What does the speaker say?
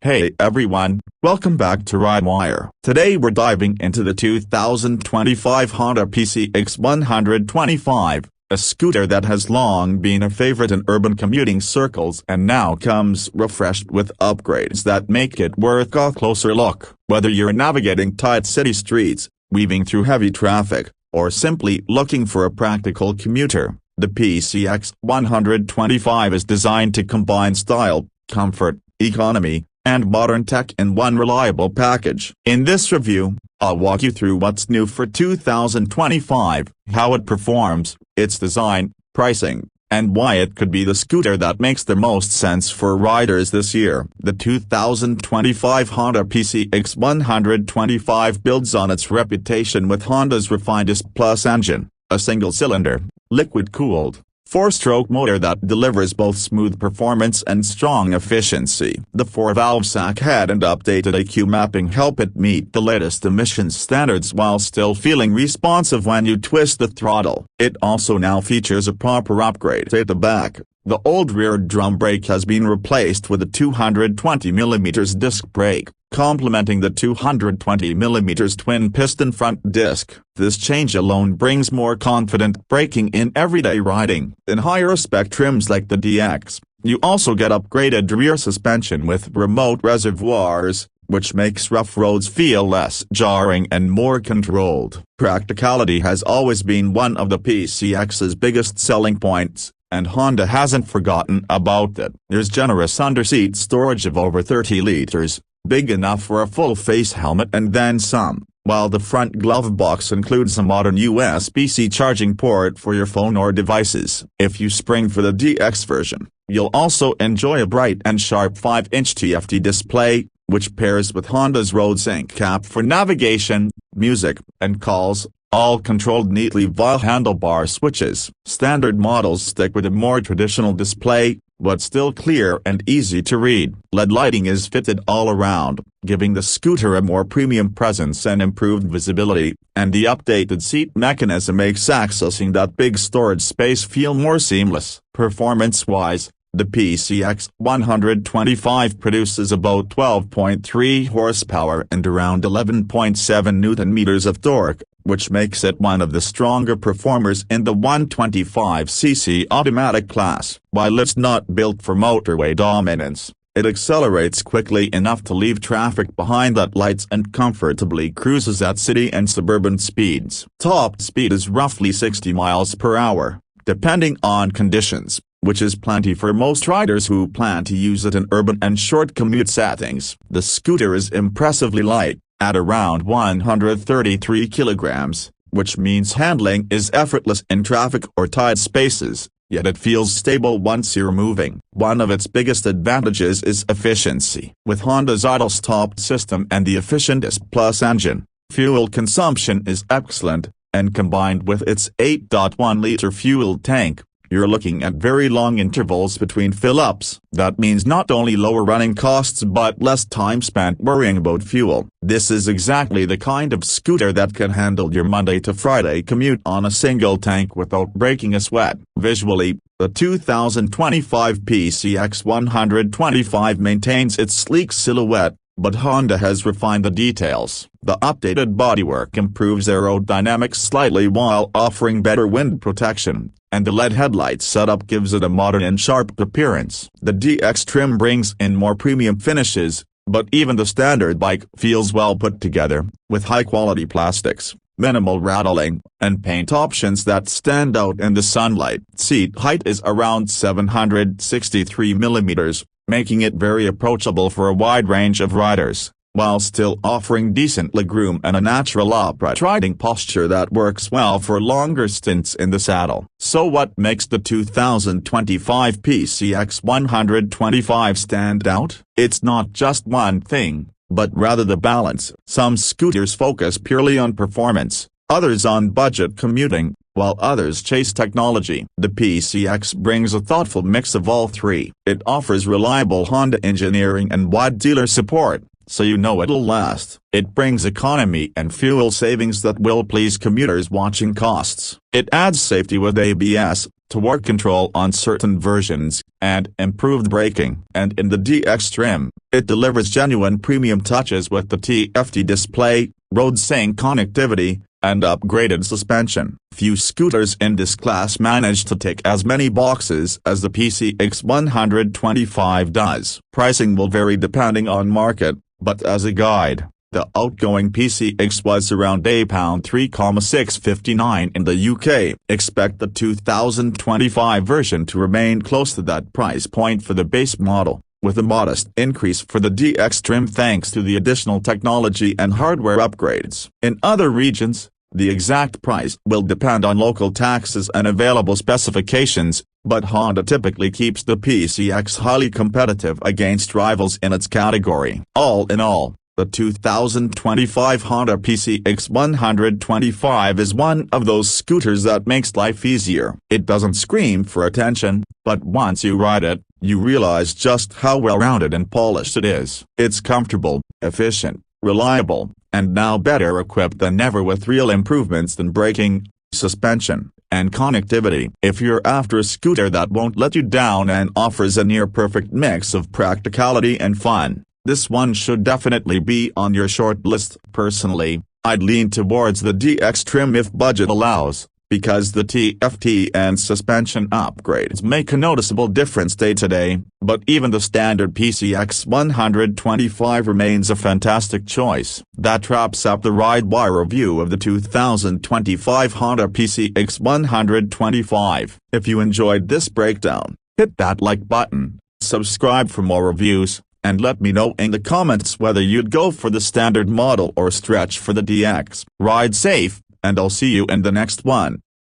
Hey everyone, welcome back to RideWire. Today we're diving into the 2025 Honda PCX 125, a scooter that has long been a favorite in urban commuting circles and now comes refreshed with upgrades that make it worth a closer look. Whether you're navigating tight city streets, weaving through heavy traffic, or simply looking for a practical commuter, the PCX 125 is designed to combine style, comfort, economy, and modern tech in one reliable package. In this review, I'll walk you through what's new for 2025, how it performs, its design, pricing, and why it could be the scooter that makes the most sense for riders this year. The 2025 Honda PCX 125 builds on its reputation with Honda's refined S+ engine, a single-cylinder, liquid-cooled, 4-stroke motor that delivers both smooth performance and strong efficiency. The 4-valve sack head and updated EQ mapping help it meet the latest emissions standards while still feeling responsive when you twist the throttle. It also now features a proper upgrade at the back. The old rear drum brake has been replaced with a 220mm disc brake, complementing the 220mm twin-piston front disc. This change alone brings more confident braking in everyday riding. In higher-spec trims like the DX, you also get upgraded rear suspension with remote reservoirs, which makes rough roads feel less jarring and more controlled. Practicality has always been one of the PCX's biggest selling points, and Honda hasn't forgotten about it. There's generous underseat storage of over 30 liters, big enough for a full-face helmet and then some, while the front glove box includes a modern USB-C charging port for your phone or devices. If you spring for the DX version, you'll also enjoy a bright and sharp 5-inch TFT display, which pairs with Honda's RoadSync app for navigation, music, and calls, all controlled neatly via handlebar switches. Standard models stick with a more traditional display, but still clear and easy to read. LED lighting is fitted all around, giving the scooter a more premium presence and improved visibility, and the updated seat mechanism makes accessing that big storage space feel more seamless. Performance-wise, the PCX 125 produces about 12.3 horsepower and around 11.7 Newton-meters of torque, which makes it one of the stronger performers in the 125cc automatic class. While it's not built for motorway dominance, it accelerates quickly enough to leave traffic behind at lights and comfortably cruises at city and suburban speeds. Top speed is roughly 60 miles per hour, depending on conditions, which is plenty for most riders who plan to use it in urban and short commute settings. The scooter is impressively light, at around 133 kilograms, which means handling is effortless in traffic or tight spaces, yet it feels stable once you're moving. One of its biggest advantages is efficiency. With Honda's idle-stop system and the efficient S+ engine, fuel consumption is excellent, and combined with its 8.1-liter fuel tank, you're looking at very long intervals between fill-ups. That means not only lower running costs but less time spent worrying about fuel. This is exactly the kind of scooter that can handle your Monday to Friday commute on a single tank without breaking a sweat. Visually, the 2025 PCX 125 maintains its sleek silhouette, but Honda has refined the details. The updated bodywork improves aerodynamics slightly while offering better wind protection, and the LED headlight setup gives it a modern and sharp appearance. The DX trim brings in more premium finishes, but even the standard bike feels well put together, with high-quality plastics, minimal rattling, and paint options that stand out in the sunlight. Seat height is around 763 millimeters, making it very approachable for a wide range of riders, while still offering decent legroom and a natural upright riding posture that works well for longer stints in the saddle. So what makes the 2025 PCX 125 stand out? It's not just one thing, but rather the balance. Some scooters focus purely on performance, others on budget commuting, while others chase technology. The PCX brings a thoughtful mix of all three. It offers reliable Honda engineering and wide dealer support, so you know it'll last. It brings economy and fuel savings that will please commuters watching costs. It adds safety with ABS, torque control on certain versions, and improved braking. And in the DX trim, it delivers genuine premium touches with the TFT display, RoadSync connectivity, and upgraded suspension. Few scooters in this class manage to tick as many boxes as the PCX 125 does. Pricing will vary depending on market, but as a guide, the outgoing PCX was around £3,659 in the UK. Expect the 2025 version to remain close to that price point for the base model, with a modest increase for the DX trim thanks to the additional technology and hardware upgrades. In other regions, the exact price will depend on local taxes and available specifications, but Honda typically keeps the PCX highly competitive against rivals in its category. All in all, the 2025 Honda PCX 125 is one of those scooters that makes life easier. It doesn't scream for attention, but once you ride it, you realize just how well-rounded and polished it is. It's comfortable, efficient, reliable, and now better equipped than ever with real improvements in braking, suspension, and connectivity. If you're after a scooter that won't let you down and offers a near-perfect mix of practicality and fun, this one should definitely be on your short list. Personally, I'd lean towards the DX trim if budget allows, because the TFT and suspension upgrades make a noticeable difference day to day, but even the standard PCX 125 remains a fantastic choice. That wraps up the RideWire review of the 2025 Honda PCX 125. If you enjoyed this breakdown, hit that like button, subscribe for more reviews, and let me know in the comments whether you'd go for the standard model or stretch for the DX. Ride safe, and I'll see you in the next one.